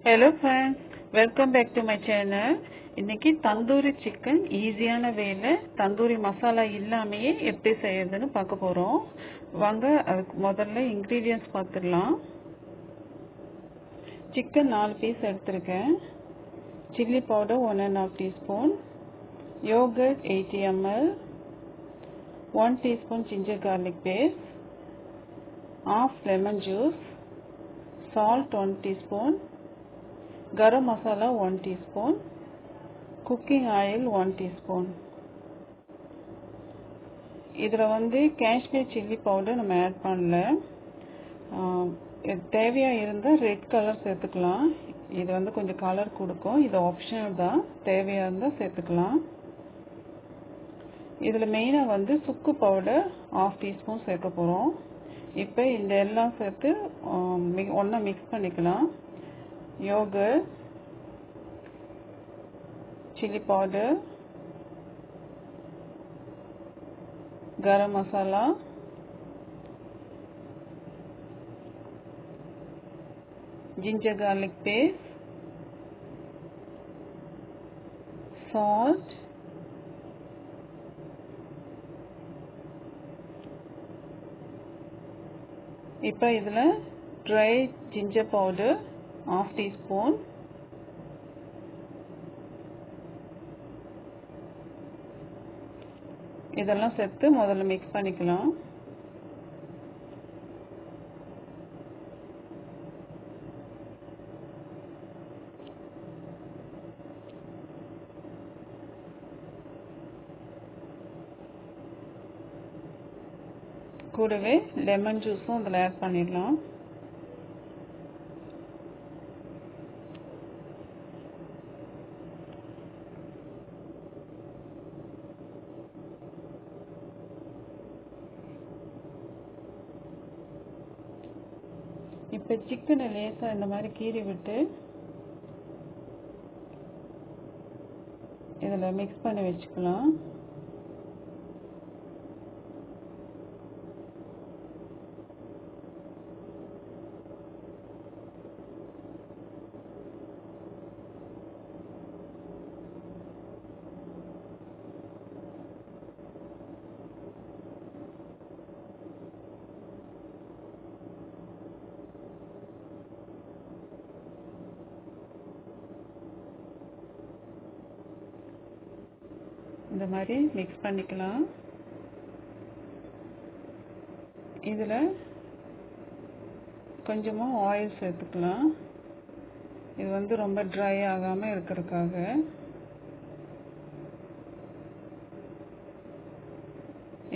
Hello friends, welcome back to my channel. இன்னைக்கு tandoori chicken ஈஸியான வேல தந்தூரி மசாலா இல்லாமயே எப்படி செய்யறதுன்னு பார்க்க போறோம். வாங்க அதுக்கு முதல்ல இன்கிரிடியன்ட்ஸ் பார்த்துடலாம். சிக்கன் 4 பீஸ் எடுத்துருக்கேன். Chilli powder 1.5 teaspoon, yoghurt 80 ml, 1 teaspoon ginger garlic paste, half lemon juice, salt 1 teaspoon, Garam masala 1 teaspoon, cooking oil 1 teaspoon. இதில் வந்து காஷ்மீர் சில்லி பவுடர் நம்ம ஆட் பண்ணல. தேவையாக இருந்தால் ரெட் கலர் சேர்த்துக்கலாம். இது வந்து கொஞ்சம் கலர் கொடுக்கும். இது ஆப்ஷனல் தான், தேவையாக இருந்தால் சேர்த்துக்கலாம். இதில் மெயினாக வந்து சுக்கு பவுடர் 1/2 டீஸ்பூன் சேர்க்க போகிறோம். இப்போ இந்த எல்லாம் சேர்த்து ஒன்றா மிக்ஸ் பண்ணிக்கலாம். Yogurt, chili powder, garam masala, ginger garlic paste, salt, இப்போ இதில் dry ginger powder 1/2 teaspoon, இதெல்லாம் சேர்த்து முதல்ல மிக்ஸ் பண்ணிக்கலாம். கூடவே லெமன் ஜூஸும் இதில் ஆட் பண்ணிடலாம். இப்போ சிக்கனை லேசாக இந்த மாதிரி கீறி விட்டு இதில் மிக்ஸ் பண்ணி வச்சுக்கலாம். இந்த மாதிரி மிக்ஸ் பண்ணிக்கலாம். இதில் கொஞ்சமாக ஆயில் சேர்த்துக்கலாம். இது வந்து ரொம்ப ட்ரை ஆகாமல் இருக்கிறதுக்காக.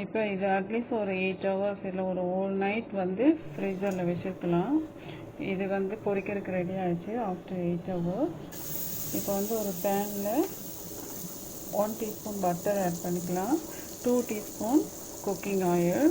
இப்போ இது அட்லீஸ்ட் ஒரு 8 hours இல்லை ஒரு ஹோல் நைட் வந்து ஃப்ரீசரில் வச்சுருக்கலாம். இது வந்து பொரிக்கிறதுக்கு ரெடி ஆகிடுச்சு ஆஃப்டர் 8 hours. இப்போ வந்து ஒரு பேனில் 1 teaspoon பட்டர் ஆட் பண்ணிக்கலாம். 2 teaspoon குக்கிங் ஆயில்,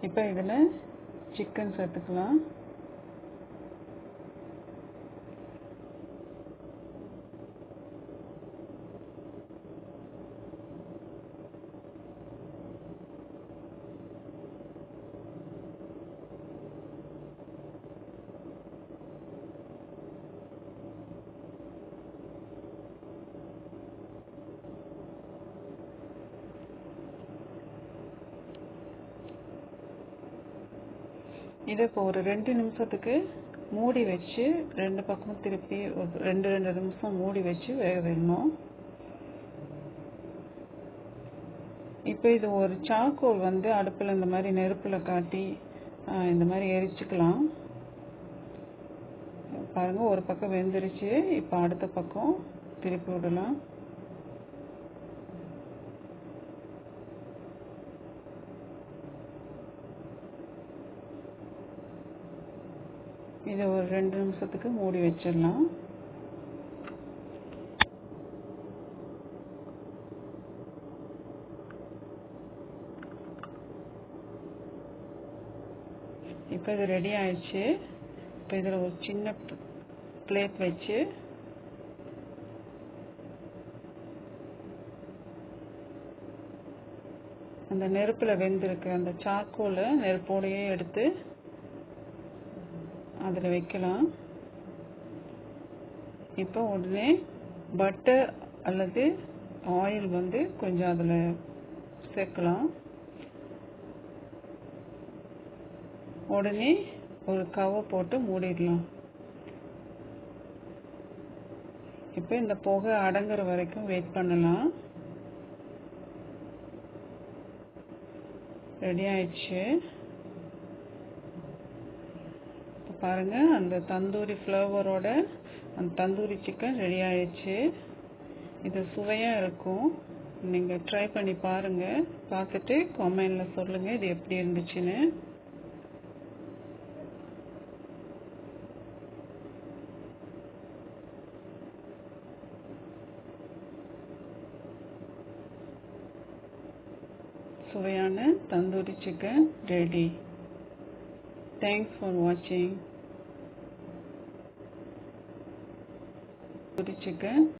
இப்போ இதில் சிக்கன் சேர்த்துக்கலாம். இதை இப்போ ஒரு 2 நிமிஷத்துக்கு மூடி வச்சு 2 பக்கமும் திருப்பி ஒரு 2 நிமிஷம் மூடி வச்சு வேக வைக்கணும். இப்போ இது ஒரு சார்கோல் வந்து அடுப்பில் இந்த மாதிரி நெருப்பில் காட்டி இந்த மாதிரி எரிச்சுக்கலாம். பாருங்கள், ஒரு பக்கம் வெந்துருச்சு. இப்போ அடுத்த பக்கம் திருப்பி விடலாம். இதை ஒரு 2 நிமிஷத்துக்கு மூடி வச்சிடலாம். இப்போ இது ரெடி ஆயிடுச்சு. இப்போ இதில் ஒரு சின்ன பிளேட் வச்சு அந்த நெருப்பில் வெந்திருக்கு அந்த சாக்கோலை நெருப்போடையே எடுத்து அதில் வைக்கலாம். இப்போ உடனே பட்டர் அல்லது ஆயில் வந்து கொஞ்சம் அதில் சேர்க்கலாம். உடனே ஒரு கவர் போட்டு மூடிடலாம். இப்போ இந்த புகை அடங்குற வரைக்கும் வெயிட் பண்ணலாம். ரெடி ஆயிடுச்சு. இப்போ பாருங்கள், அந்த தந்தூரி ஃப்ளேவரோட அந்த தந்தூரி சிக்கன் ரெடி ஆயிடுச்சு. இது சுவையாக இருக்கும். நீங்கள் ட்ரை பண்ணி பாருங்கள். பார்த்துட்டு கமெண்டில் சொல்லுங்கள் இது எப்படி இருந்துச்சுன்னு. சுவையான tandoori chicken ready. Thanks for வாட்சிங். தந்தூரி சிக்கன்